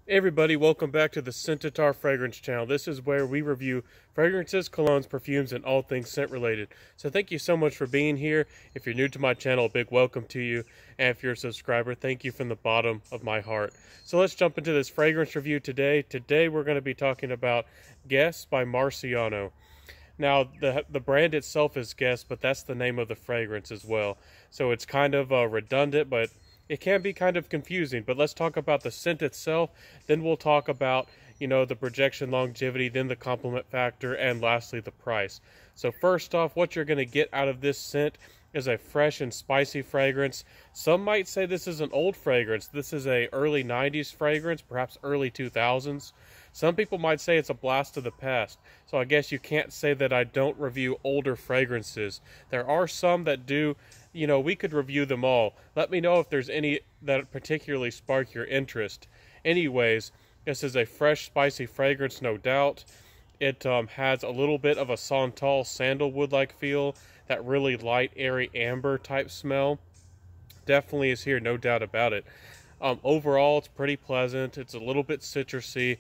Hey everybody, welcome back to the Scentatar Fragrance channel. This is where we review fragrances, colognes, perfumes, and all things scent related. So thank you so much for being here. If you're new to my channel, a big welcome to you. And if you're a subscriber, thank you from the bottom of my heart. So let's jump into this fragrance review today. Today we're going to be talking about Guess by Marciano. Now, the brand itself is Guess, but that's the name of the fragrance as well. So it's kind of redundant, but it can be kind of confusing. But let's talk about the scent itself. Then we'll talk about, the projection longevity, then the complement factor, and lastly, the price. So first off, what you're going to get out of this scent is a fresh and spicy fragrance. Some might say this is an old fragrance. This is a early 90s fragrance, perhaps early 2000s. Some people might say it's a blast of the past. So I guess you can't say that I don't review older fragrances. There are some that do. We could review them all. Let me know if there's any that particularly spark your interest. Anyways, this is a fresh, spicy fragrance, no doubt. It has a little bit of a Santal sandalwood-like feel, that really light, airy amber type smell. Definitely is here, no doubt about it. Overall, it's pretty pleasant. It's a little bit citrusy,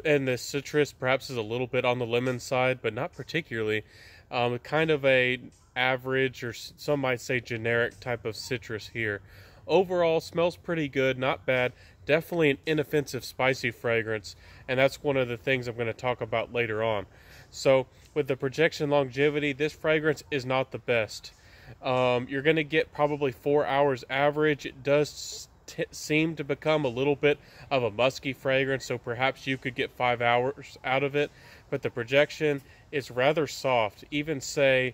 and the citrus perhaps is a little bit on the lemon side, but not particularly. Kind of a average, or some might say generic type of citrus here. Overall, smells pretty good, not bad. Definitely an inoffensive spicy fragrance, and that's one of the things I'm going to talk about later on. So with the projection longevity, this fragrance is not the best. You're going to get probably 4 hours average. It does seem to become a little bit of a musky fragrance, so perhaps you could get 5 hours out of it, but the projection is rather soft, even say,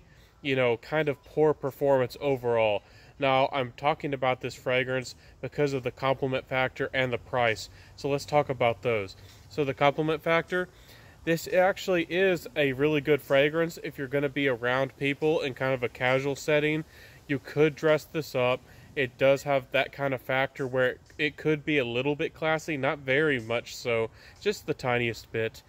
kind of poor performance overall. Now, I'm talking about this fragrance because of the complement factor and the price. So let's talk about those. So the complement factor, this actually is a really good fragrance if you're going to be around people in kind of a casual setting. You could dress this up. It does have that kind of factor where it could be a little bit classy, not very much so, just the tiniest bit.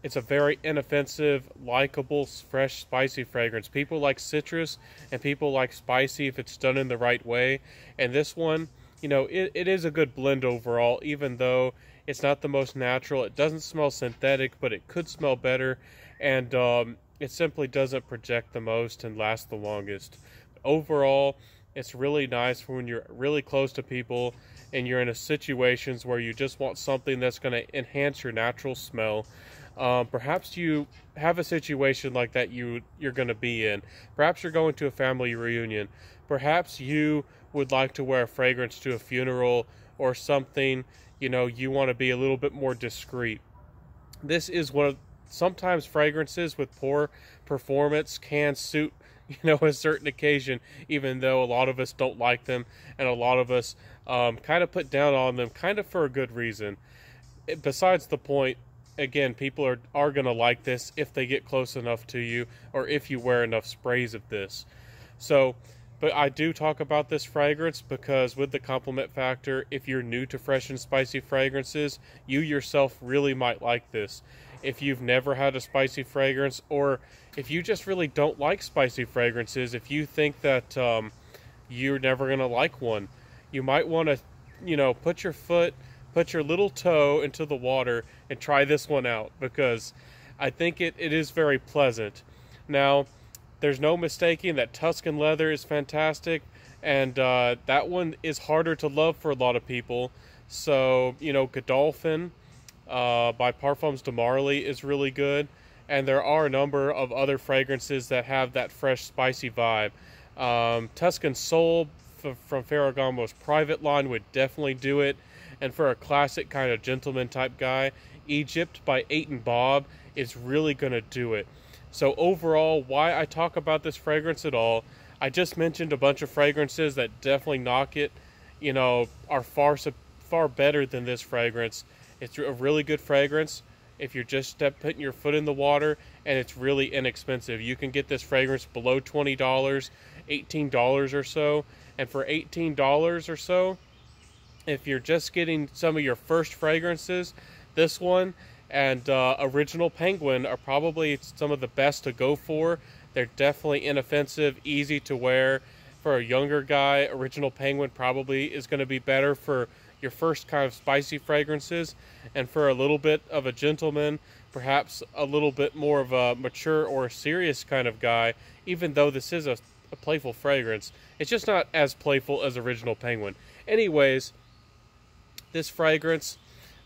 It's a very inoffensive, likable, fresh, spicy fragrance. People like citrus and people like spicy if it's done in the right way. And this one, it is a good blend overall, even though it's not the most natural. It doesn't smell synthetic, but it could smell better. And it simply doesn't project the most and last the longest. Overall, it's really nice for when you're really close to people and you're in a situations where you just want something that's going to enhance your natural smell. Perhaps you have a situation like that you're going to be in. Perhaps you're going to a family reunion. Perhaps you would like to wear a fragrance to a funeral or something. You want to be a little bit more discreet. This is one of, sometimes fragrances with poor performance can suit a certain occasion, even though a lot of us don't like them and a lot of us kind of put down on them kind of for a good reason. Besides the point, again, people are going to like this if they get close enough to you or if you wear enough sprays of this. So, but I do talk about this fragrance because with the complement factor, if you're new to fresh and spicy fragrances, you yourself really might like this. If you've never had a spicy fragrance, or if you just really don't like spicy fragrances, if you think that you're never going to like one, you might want to, put your little toe into the water and try this one out, because I think it is very pleasant. Now, there's no mistaking that Tuscan leather is fantastic, and that one is harder to love for a lot of people. So, Godolphin by Parfums de Marly is really good, and there are a number of other fragrances that have that fresh, spicy vibe. Tuscan Soul from Ferragamo's Private line would definitely do it. And for a classic kind of gentleman type guy, Egypt by 8 and Bob is really going to do it. So overall, why I talk about this fragrance at all, I just mentioned a bunch of fragrances that definitely knock it, are far better than this fragrance. It's a really good fragrance if you're just putting your foot in the water, and it's really inexpensive. You can get this fragrance below $20, $18 or so. And for $18 or so, if you're just getting some of your first fragrances, this one and Original Penguin are probably some of the best to go for. They're definitely inoffensive, easy to wear. For a younger guy, Original Penguin probably is going to be better for, your first kind of spicy fragrances, and for a little bit of a gentleman, perhaps a little bit more of a mature or a serious kind of guy, even though this is a playful fragrance, it's just not as playful as Original Penguin. Anyways, this fragrance,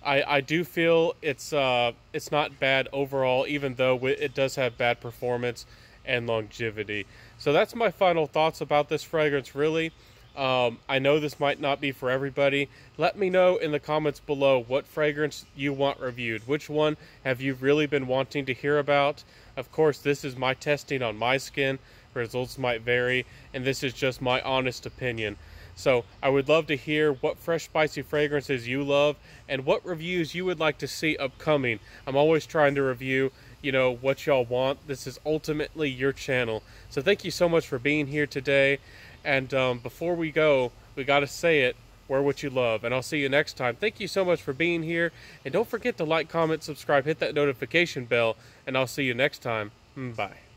I do feel it's not bad overall, even though it does have bad performance and longevity. So that's my final thoughts about this fragrance, really. I know this might not be for everybody. Let me know in the comments below what fragrance you want reviewed. Which one have you really been wanting to hear about? Of course, this is my testing on my skin. Results might vary, and this is just my honest opinion. So I would love to hear what fresh spicy fragrances you love and what reviews you would like to see upcoming. I'm always trying to review, you know, what y'all want. This is ultimately your channel. So thank you so much for being here today. And before we go, we got to say it, wear what you love. And I'll see you next time. Thank you so much for being here. And don't forget to like, comment, subscribe, hit that notification bell. And I'll see you next time. Bye.